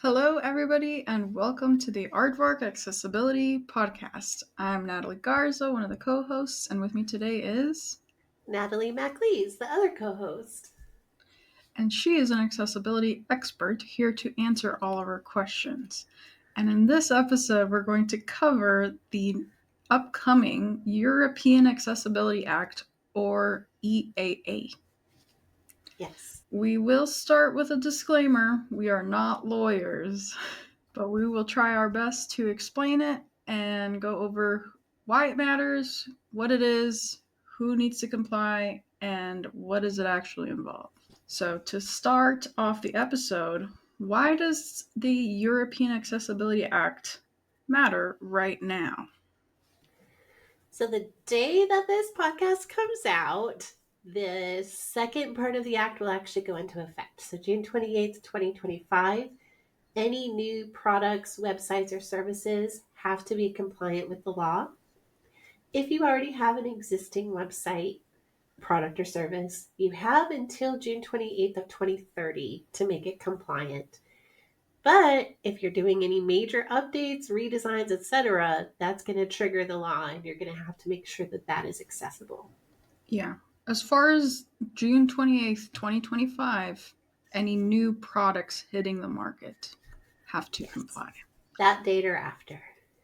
Hello, everybody, and welcome to the AAArdvark Accessibility Podcast. I'm Natalie Garza, one of the co-hosts, and with me today is... Natalie MacLees, the other co-host. And she is an accessibility expert here to answer all of our questions. And in this episode, we're going to cover the upcoming European Accessibility Act, or EAA. Yes. We will start with a disclaimer. We are not lawyers, but we will try our best to explain it and go over why it matters, what it is, who needs to comply, and what does it actually involve. So to start off the episode, why does the European Accessibility Act matter right now? So the day that this podcast comes out, the second part of the act will actually go into effect. So June 28th, 2025, any new products, websites, or services have to be compliant with the law. If you already have an existing website, product, or service, you have until June 28th of 2030 to make it compliant. But if you're doing any major updates, redesigns, etc., that's going to trigger the law and you're going to have to make sure that that is accessible. Yeah. As far as June 28th, 2025, any new products hitting the market have to comply. That date or after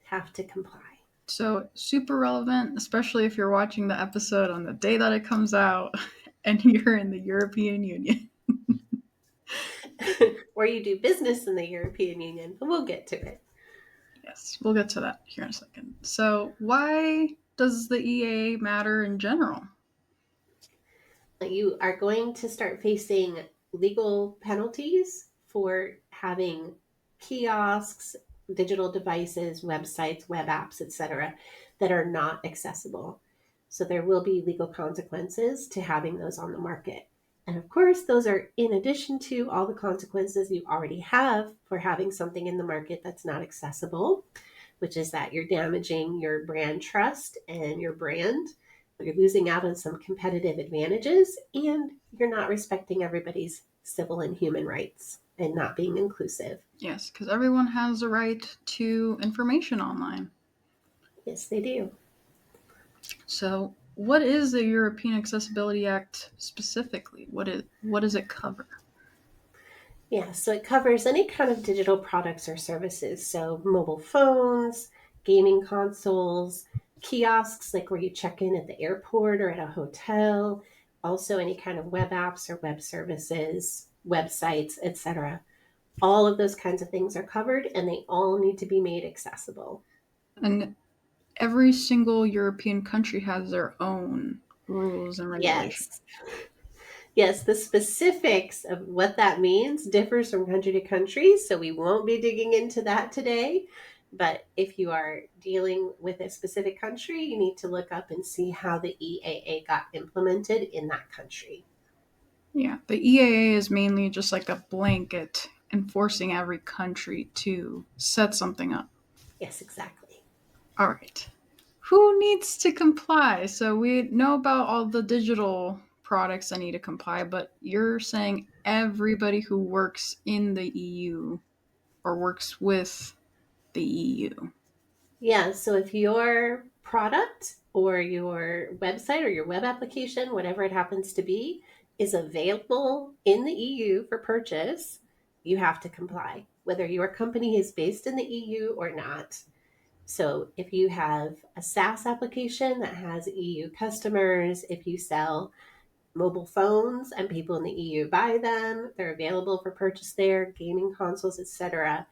have to comply. So super relevant, especially if you're watching the episode on the day that it comes out and you're in the European Union. Or you do business in the European Union, but we'll get to it. Yes, we'll get to that here in a second. So why does the EAA matter in general? You are going to start facing legal penalties for having kiosks, digital devices, websites, web apps, etc., that are not accessible. So there will be legal consequences to having those on the market. And of course, those are in addition to all the consequences you already have for having something in the market that's not accessible, which is that you're damaging your brand trust and your brand. You're losing out on some competitive advantages, and you're not respecting everybody's civil and human rights and not being inclusive. Yes, because everyone has a right to information online. Yes, they do. So what is the European Accessibility Act specifically? What does it cover? Yeah, so it covers any kind of digital products or services. So mobile phones, gaming consoles, kiosks, like where you check in at the airport or at a hotel, also any kind of web apps or web services, websites, etc. All of those kinds of things are covered and they all need to be made accessible. And every single European country has their own rules and regulations. Yes. Yes, the specifics of what that means differs from country to country, so we won't be digging into that today. But if you are dealing with a specific country, you need to look up and see how the EAA got implemented in that country. Yeah, the EAA is mainly just like a blanket enforcing every country to set something up. Yes, exactly. All right. Who needs to comply? So we know about all the digital products that need to comply, but you're saying everybody who works in the EU or works with the EU. Yeah, so if your product or your website or your web application, whatever it happens to be, is available in the EU for purchase, you have to comply, whether your company is based in the EU or not. So if you have a SaaS application that has EU customers, if you sell mobile phones and people in the EU buy them, they're available for purchase there, gaming consoles, etc.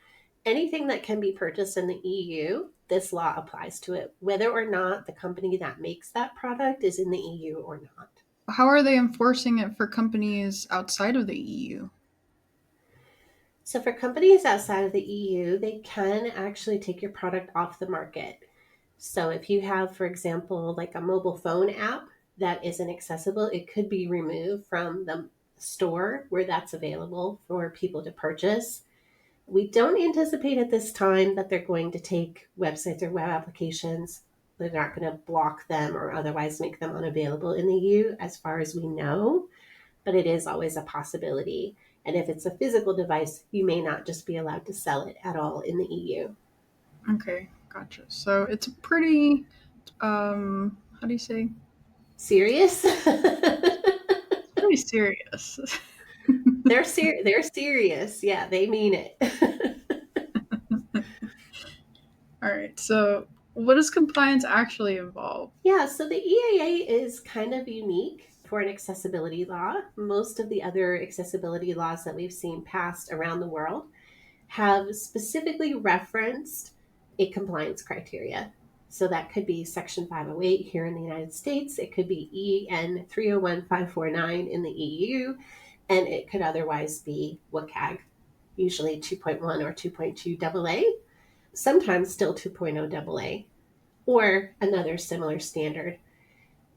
Anything that can be purchased in the EU, this law applies to it, whether or not the company that makes that product is in the EU or not. How are they enforcing it for companies outside of the EU? So for companies outside of the EU, they can actually take your product off the market. So if you have, for example, like a mobile phone app that isn't accessible, it could be removed from the store where that's available for people to purchase. We don't anticipate at this time that they're going to take websites or web applications. They're not going to block them or otherwise make them unavailable in the EU as far as we know, but it is always a possibility. And if it's a physical device, you may not just be allowed to sell it at all in the EU. Okay, gotcha. So it's pretty, how do you say? Serious? It's pretty serious. They're serious. Yeah, they mean it. All right. So what does compliance actually involve? Yeah, so the EAA is kind of unique for an accessibility law. Most of the other accessibility laws that we've seen passed around the world have specifically referenced a compliance criteria. So that could be Section 508 here in the United States, it could be EN 301549 in the EU, and it could otherwise be WCAG, usually 2.1 or 2.2 AA, sometimes still 2.0 AA, or another similar standard.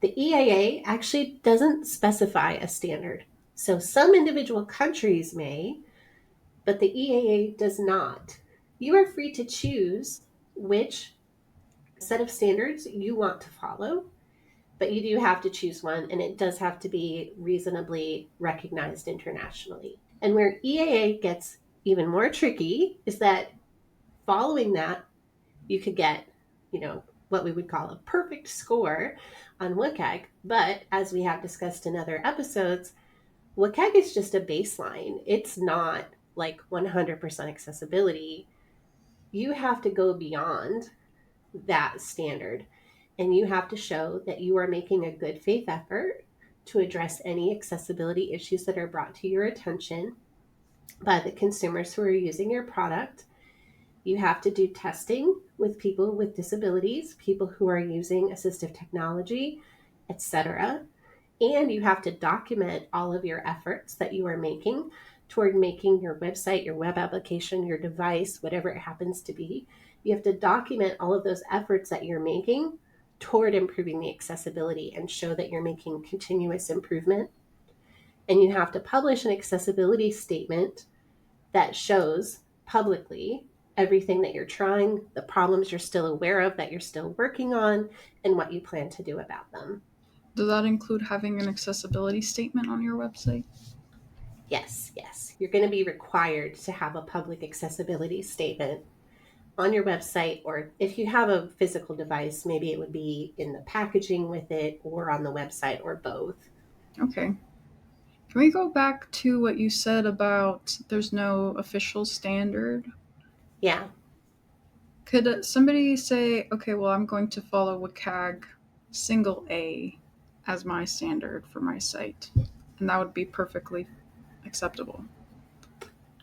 The EAA actually doesn't specify a standard. So some individual countries may, but the EAA does not. You are free to choose which set of standards you want to follow, but you do have to choose one, and it does have to be reasonably recognized internationally. And where EAA gets even more tricky is that following that, you could get, what we would call a perfect score on WCAG. But as we have discussed in other episodes, WCAG is just a baseline. It's not like 100% accessibility. You have to go beyond that standard, and you have to show that you are making a good faith effort to address any accessibility issues that are brought to your attention by the consumers who are using your product. You have to do testing with people with disabilities, people who are using assistive technology, etc. And you have to document all of your efforts that you are making toward making your website, your web application, your device, whatever it happens to be. You have to document all of those efforts that you're making toward improving the accessibility and show that you're making continuous improvement. And you have to publish an accessibility statement that shows publicly everything that you're trying, the problems you're still aware of that you're still working on, and what you plan to do about them. Does that include having an accessibility statement on your website? Yes. You're going to be required to have a public accessibility statement on your website, or if you have a physical device, maybe it would be in the packaging with it or on the website, or both. Okay. Can we go back to what you said about there's no official standard? Yeah. Could somebody say, okay, well, I'm going to follow WCAG single A as my standard for my site, and that would be perfectly acceptable?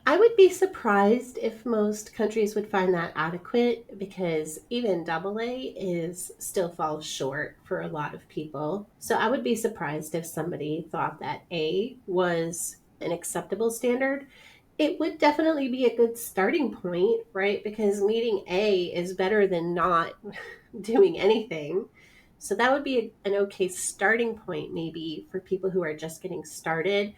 I would be surprised if most countries would find that adequate, because even AA is still falls short for a lot of people. So I would be surprised if somebody thought that A was an acceptable standard. It would definitely be a good starting point, right? Because meeting A is better than not doing anything. So that would be an okay starting point, maybe, for people who are just getting started.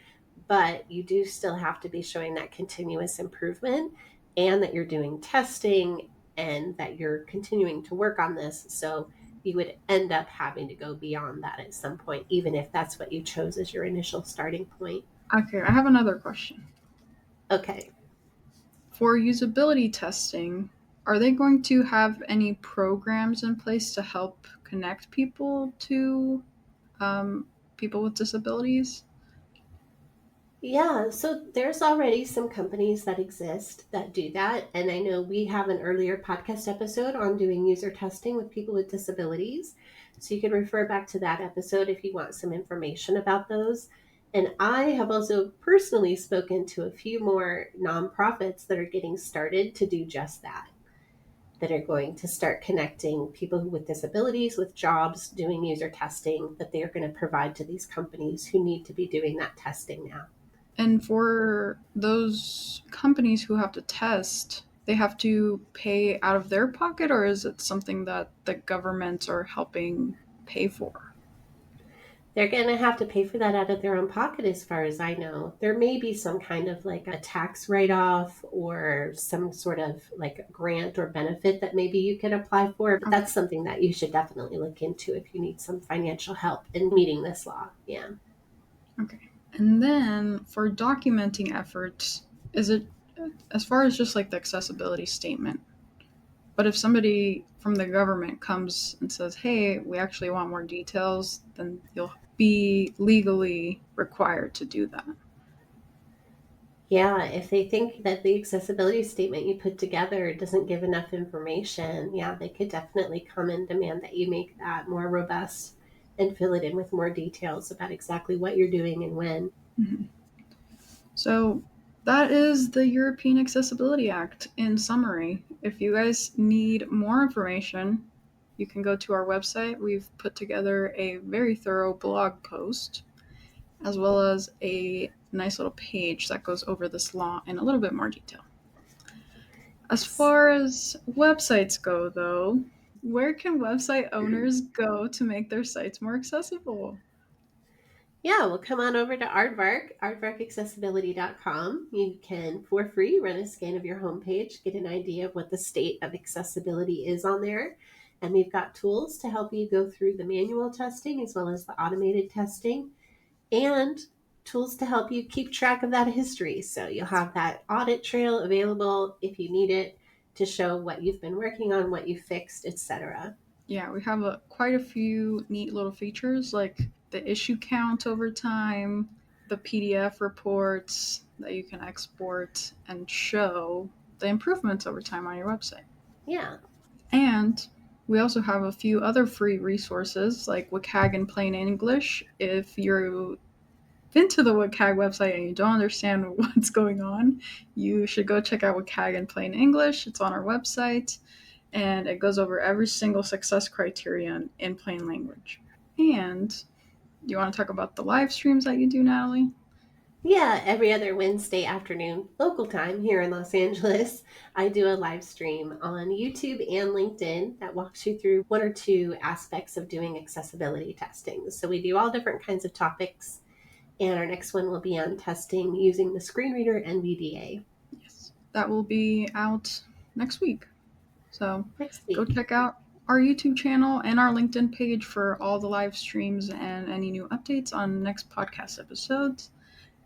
But you do still have to be showing that continuous improvement, and that you're doing testing, and that you're continuing to work on this. So you would end up having to go beyond that at some point, even if that's what you chose as your initial starting point. Okay, I have another question. Okay. For usability testing, are they going to have any programs in place to help connect people to people with disabilities? Yeah, so there's already some companies that exist that do that. And I know we have an earlier podcast episode on doing user testing with people with disabilities. So you can refer back to that episode if you want some information about those. And I have also personally spoken to a few more nonprofits that are getting started to do just that are going to start connecting people with disabilities with jobs doing user testing that they are going to provide to these companies who need to be doing that testing now. And for those companies who have to test, they have to pay out of their pocket, or is it something that the governments are helping pay for? They're going to have to pay for that out of their own pocket, as far as I know. There may be some kind of like a tax write-off or some sort of like grant or benefit that maybe you can apply for, but that's something that you should definitely look into if you need some financial help in meeting this law. Yeah. Okay. And then for documenting efforts, is it as far as just like the accessibility statement? But if somebody from the government comes and says, hey, we actually want more details, then you'll be legally required to do that. Yeah, if they think that the accessibility statement you put together doesn't give enough information, yeah, they could definitely come and demand that you make that more robust and fill it in with more details about exactly what you're doing and when. Mm-hmm. So that is the European Accessibility Act in summary. If you guys need more information, you can go to our website. We've put together a very thorough blog post, as well as a nice little page that goes over this law in a little bit more detail. As far as websites go, though, where can website owners go to make their sites more accessible? Yeah, well, come on over to aardvarkaccessibility.com. You can, for free, run a scan of your homepage, get an idea of what the state of accessibility is on there. And we've got tools to help you go through the manual testing as well as the automated testing, and tools to help you keep track of that history. So you'll have that audit trail available if you need it to show what you've been working on, what you fixed, etc. Yeah, we have quite a few neat little features like the issue count over time, the PDF reports that you can export and show the improvements over time on your website. Yeah. And we also have a few other free resources like WCAG in plain English. If you've been to the WCAG website and you don't understand what's going on, you should go check out WCAG in plain English. It's on our website, and it goes over every single success criterion in plain language. And you want to talk about the live streams that you do, Natalie? Yeah, every other Wednesday afternoon, local time here in Los Angeles, I do a live stream on YouTube and LinkedIn that walks you through one or two aspects of doing accessibility testing. So we do all different kinds of topics, and our next one will be on testing using the screen reader NVDA. Yes. That will be out next week. So Next go week. check out our YouTube channel and our LinkedIn page for all the live streams and any new updates on next podcast episodes.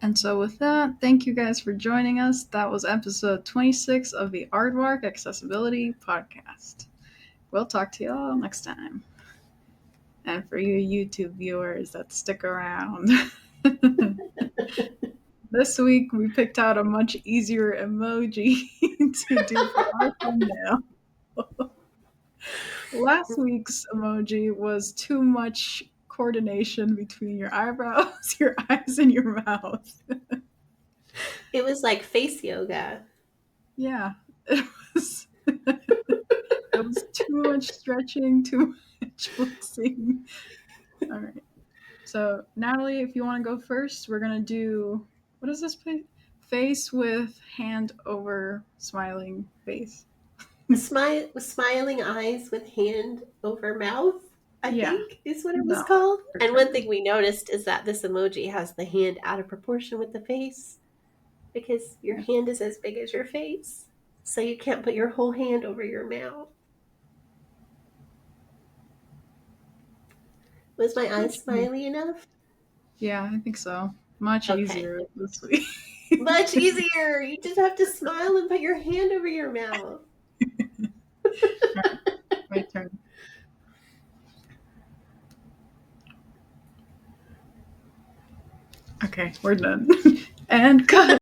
And so, with that, thank you guys for joining us. That was episode 26 of the Aardvark Accessibility Podcast. We'll talk to you all next time. And for you YouTube viewers that stick around, this week we picked out a much easier emoji to do for our thumbnail. Last week's emoji was too much coordination between your eyebrows, your eyes, and your mouth. It was like face yoga. Yeah, it was. It was too much stretching, too much flexing. All right. So, Natalie, if you want to go first, we're going to do what is this place? Face with hand over smiling face. Smiling eyes with hand over mouth, I Yeah. think is what it was No. called. And one thing we noticed is that this emoji has the hand out of proportion with the face because your hand is as big as your face. So you can't put your whole hand over your mouth. Was my eyes smiley enough? Yeah, I think so. Much Okay. easier this week. Much easier. You just have to smile and put your hand over your mouth. Right, my turn. Okay, we're done. And cut.